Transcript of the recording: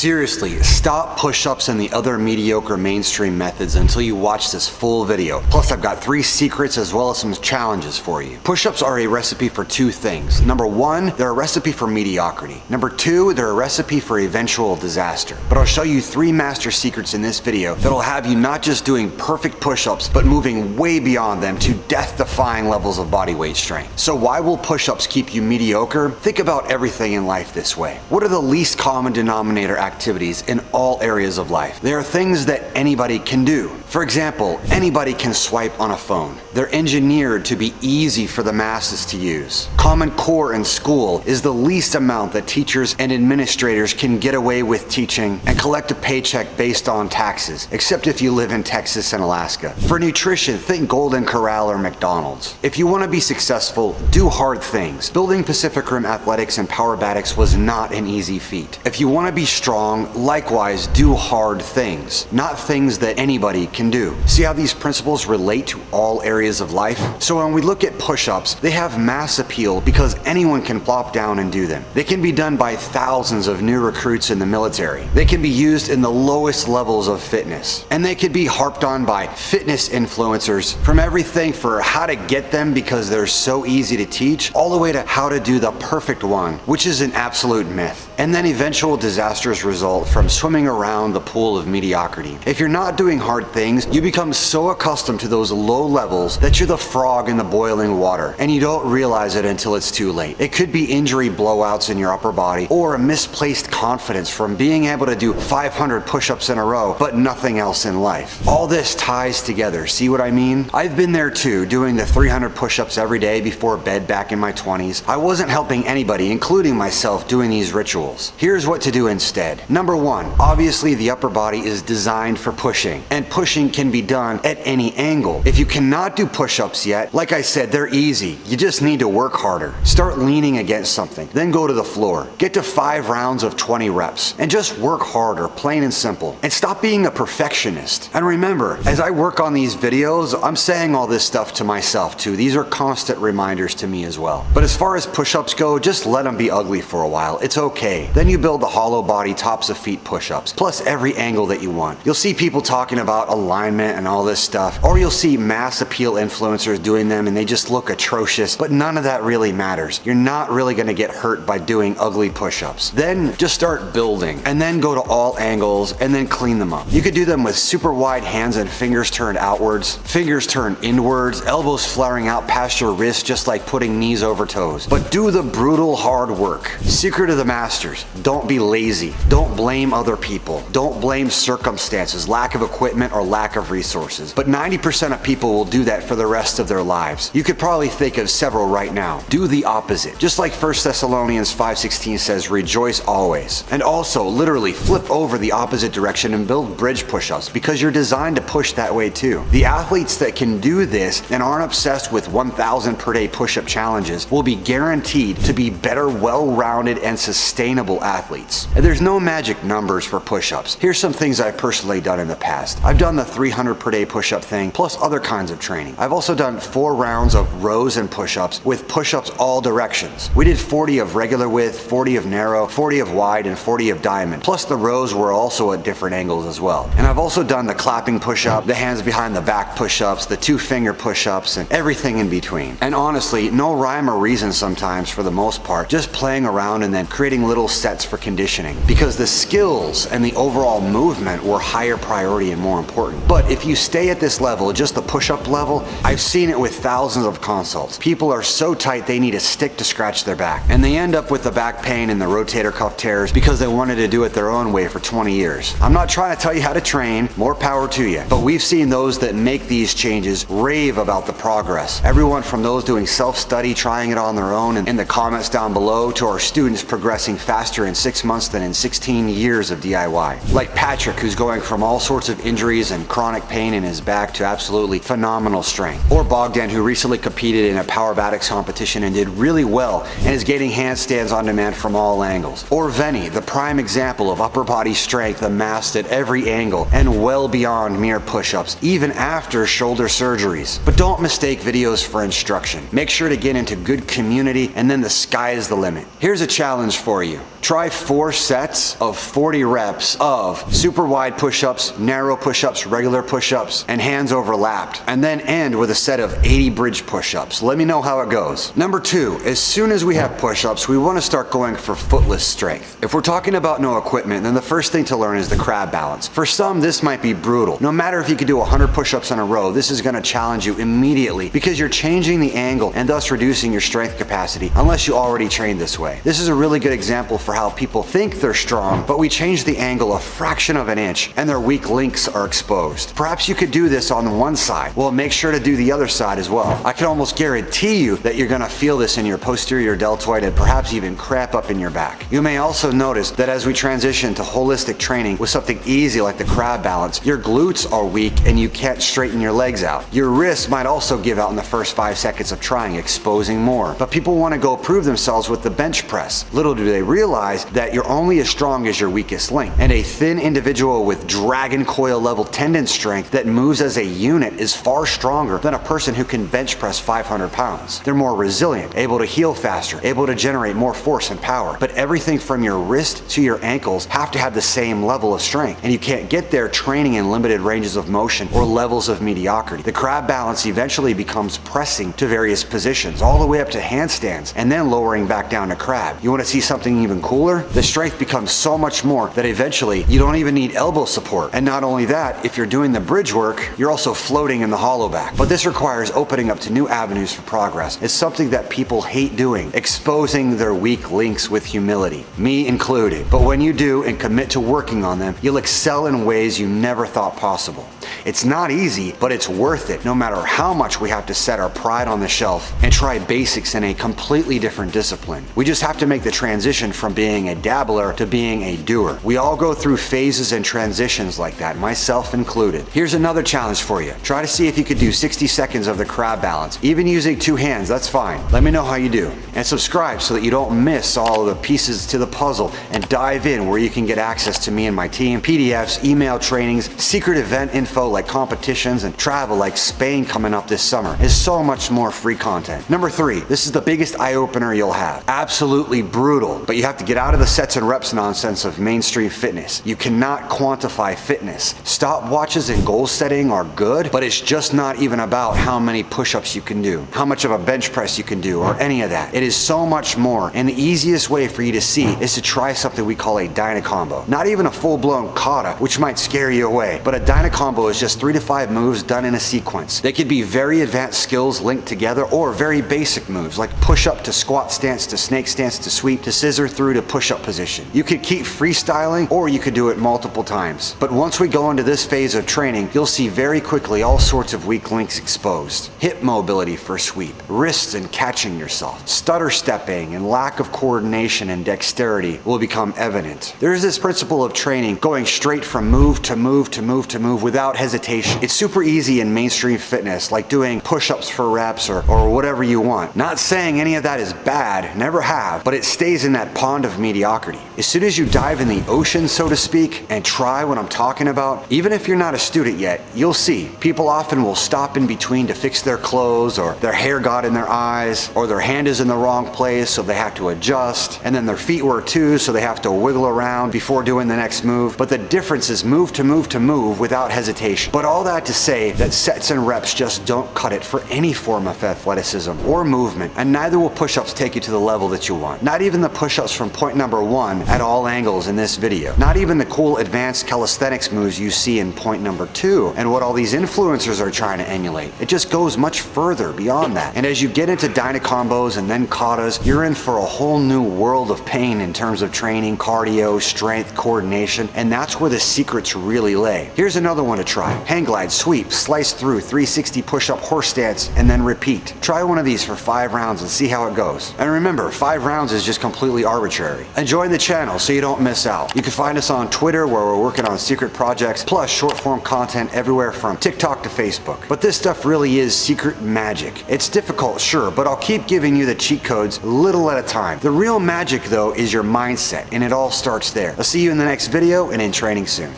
Seriously, stop push-ups and the other mediocre mainstream methods until you watch this full video. Plus, I've got 3 secrets as well as some challenges for you. Push-ups are a recipe for 2 things. Number 1, they're a recipe for mediocrity. Number 2, they're a recipe for eventual disaster. But I'll show you 3 master secrets in this video that'll have you not just doing perfect push-ups, but moving way beyond them to death-defying levels of body weight strength. So why will push-ups keep you mediocre? Think about everything in life this way. What are the least common denominator activities in all areas of life? They are things that anybody can do. For example, anybody can swipe on a phone. They're engineered to be easy for the masses to use. Common Core in school is the least amount that teachers and administrators can get away with teaching and collect a paycheck based on taxes, except if you live in Texas and Alaska. For nutrition, think Golden Corral or McDonald's. If you want to be successful, do hard things. Building Pacific Rim athletics and Powerbatics was not an easy feat. If you want to be strong, likewise do hard things, not things that anybody can do. See how these principles relate to all areas of life? So when we look at push-ups, they have mass appeal because anyone can plop down and do them. They can be done by thousands of new recruits in the military. They can be used in the lowest levels of fitness. And they can be harped on by fitness influencers, from everything for how to get them because they're so easy to teach, all the way to how to do the perfect one, which is an absolute myth. And then eventual disasters result from swimming around the pool of mediocrity. If you're not doing hard things, you become so accustomed to those low levels that you're the frog in the boiling water, and you don't realize it until it's too late. It could be injury blowouts in your upper body, or a misplaced confidence from being able to do 500 push-ups in a row, but nothing else in life. All this ties together, see what I mean? I've been there too, doing the 300 push-ups every day before bed back in my 20s. I wasn't helping anybody, including myself, doing these rituals. Here's what to do instead. Number 1, obviously the upper body is designed for pushing, and pushing can be done at any angle. If you cannot do push-ups yet, like I said, they're easy. You just need to work harder. Start leaning against something, then go to the floor. Get to 5 rounds of 20 reps, and just work harder, plain and simple. And stop being a perfectionist. And remember, as I work on these videos, I'm saying all this stuff to myself too. These are constant reminders to me as well. But as far as push-ups go, just let them be ugly for a while. It's okay. Then you build the hollow body tops of feet push-ups, plus every angle that you want. You'll see people talking about alignment and all this stuff, or you'll see mass appeal influencers doing them and they just look atrocious, but none of that really matters. You're not really going to get hurt by doing ugly push-ups. Then just start building, and then go to all angles, and then clean them up. You could do them with super wide hands and fingers turned outwards, fingers turned inwards, elbows flaring out past your wrists just like putting knees over toes. But do the brutal hard work. Secret of the masters: don't be lazy. Don't blame other people. Don't blame circumstances, lack of equipment, or lack of resources. But 90% of people will do that for the rest of their lives. You could probably think of several right now. Do the opposite. Just like 1 Thessalonians 5:16 says, rejoice always. And also, literally flip over the opposite direction and build bridge push-ups, because you're designed to push that way too. The athletes that can do this and aren't obsessed with 1,000 per day push-up challenges will be guaranteed to be better, well-rounded, and sustainable athletes. And there's no magic numbers for push-ups. Here's some things I've personally done in the past. I've done the 300 per day push-up thing, plus other kinds of training. I've also done 4 rounds of rows and push-ups with push-ups all directions. We did 40 of regular width, 40 of narrow, 40 of wide, and 40 of diamond. Plus the rows were also at different angles as well. And I've also done the clapping push-up, the hands behind the back push-ups, the 2-finger push-ups, and everything in between. And honestly, no rhyme or reason sometimes for the most part, just playing around and then creating little sets for conditioning, because the skills and the overall movement were higher priority and more important. But if you stay at this level, just the push-up level, I've seen it with thousands of consults. People are so tight they need a stick to scratch their back, and they end up with the back pain and the rotator cuff tears because they wanted to do it their own way for 20 years. I'm not trying to tell you how to train, more power to you, but we've seen those that make these changes rave about the progress. Everyone from those doing self-study, trying it on their own and in the comments down below, to our students progressing faster in 6 months than in 16 years of DIY. Like Patrick, who's going from all sorts of injuries and chronic pain in his back to absolutely phenomenal strength. Or Bogdan, who recently competed in a Powerbatics competition and did really well and is getting handstands on demand from all angles. Or Venny, the prime example of upper body strength amassed at every angle and well beyond mere push-ups, even after shoulder surgeries. But don't mistake videos for instruction. Make sure to get into good community, and then the sky is the limit. Here's a challenge for you. Try 4 sets of 40 reps of super wide push-ups, narrow push-ups, regular push-ups, and hands overlapped, and then end with a set of 80 bridge push-ups. Let me know how it goes. Number 2, as soon as we have push-ups, we want to start going for footless strength. If we're talking about no equipment, then the first thing to learn is the crab balance. For some, this might be brutal. No matter if you could do 100 push-ups in a row, this is going to challenge you immediately because you're changing the angle and thus reducing your strength capacity unless you already trained this way. This is a really good example for how people think they're strong, but we change the angle a fraction of an inch and their weak links are exposed. Perhaps you could do this on one side. Well, make sure to do the other side as well. I can almost guarantee you that you're going to feel this in your posterior deltoid and perhaps even cramp up in your back. You may also notice that as we transition to holistic training with something easy like the crab balance, your glutes are weak and you can't straighten your legs out. Your wrists might also give out in the first 5 seconds of trying, exposing more. But people want to go prove themselves with the bench press. Little do they realize that you're only as strong as your weakest link. And a thin individual with dragon coil level tendon strength that moves as a unit is far stronger than a person who can bench press 500 pounds. They're more resilient, able to heal faster, able to generate more force and power. But everything from your wrist to your ankles have to have the same level of strength. And you can't get there training in limited ranges of motion or levels of mediocrity. The crab balance eventually becomes pressing to various positions, all the way up to handstands, and then lowering back down to crab. You want to see something even cooler? The strength becomes so much more that eventually you don't even need elbow support. And not only that, if you're doing the bridge work, you're also floating in the hollow back. But this requires opening up to new avenues for progress. It's something that people hate doing, exposing their weak links with humility, me included. But when you do and commit to working on them, you'll excel in ways you never thought possible. It's not easy, but it's worth it no matter how much we have to set our pride on the shelf and try basics in a completely different discipline. We just have to make the transition from being a dabbler to being a doer. We all go through phases and transitions like that, myself included. Here's another challenge for you. Try to see if you could do 60 seconds of the crab balance. Even using 2 hands, that's fine. Let me know how you do. And subscribe so that you don't miss all of the pieces to the puzzle, and dive in where you can get access to me and my team, PDFs, email trainings, secret event info like competitions, and travel like Spain coming up this summer. There's so much more free content. Number 3, this is the biggest eye-opener you'll have. Absolutely brutal, but you have to get out of the sets and reps nonsense of mainstream fitness. You cannot quantify fitness. Stopwatches and goal setting are good, but it's just not even about how many push-ups you can do, how much of a bench press you can do, or any of that. It is so much more, and the easiest way for you to see is to try something we call a Dynacombo. Not even a full-blown kata, which might scare you away, but a Dynacombo is just 3 to 5 moves done in a sequence. They could be very advanced skills linked together, or very basic moves like push-up to squat stance to snake stance to sweep to scissor through to push-up position. You could keep freestyling, or you could do it multiple times. But once we go into this phase of training, you'll see very quickly all sorts of weak links exposed. Hip mobility for sweep, wrists and catching yourself, stutter stepping, and lack of coordination and dexterity will become evident. There's this principle of training going straight from move to move to move to move without hesitation. It's super easy in mainstream fitness, like doing push-ups for reps or whatever you want. Not saying any of that is bad, never have, but it stays in that pond of mediocrity. As soon as you dive in the ocean, so to speak, and try what I'm talking about, even if you're not a student yet, you'll see people often will stop in between to fix their clothes, or their hair got in their eyes, or their hand is in the wrong place so they have to adjust, and then their feet were too so they have to wiggle around before doing the next move. But the difference is move to move to move without hesitation. But all that to say that sets and reps just don't cut it for any form of athleticism or movement, and neither will push-ups take you to the level that you want. Not even the push-ups from point number 1 at all angles in this video. Not even the cool advanced calisthenics moves you see in point number 2 and what all these influencers are trying to emulate. It just goes much further beyond that. And as you get into Dynacombos and then katas, you're in for a whole new world of pain in terms of training, cardio, strength, coordination, and that's where the secrets really lay. Here's another one to try. Hang glide, sweep, slice through, 360 push-up horse stance, and then repeat. Try one of these for 5 rounds and see how it goes. And remember, 5 rounds is just completely arbitrary. And join the channel so you don't miss out. You can find us on Twitter, where we're working on secret projects, plus short form content everywhere from TikTok to Facebook. But this stuff really is secret magic. It's difficult, sure, but I'll keep giving you the cheat codes little at a time. The real magic, though, is your mindset, and it all starts there. I'll see you in the next video and in training soon.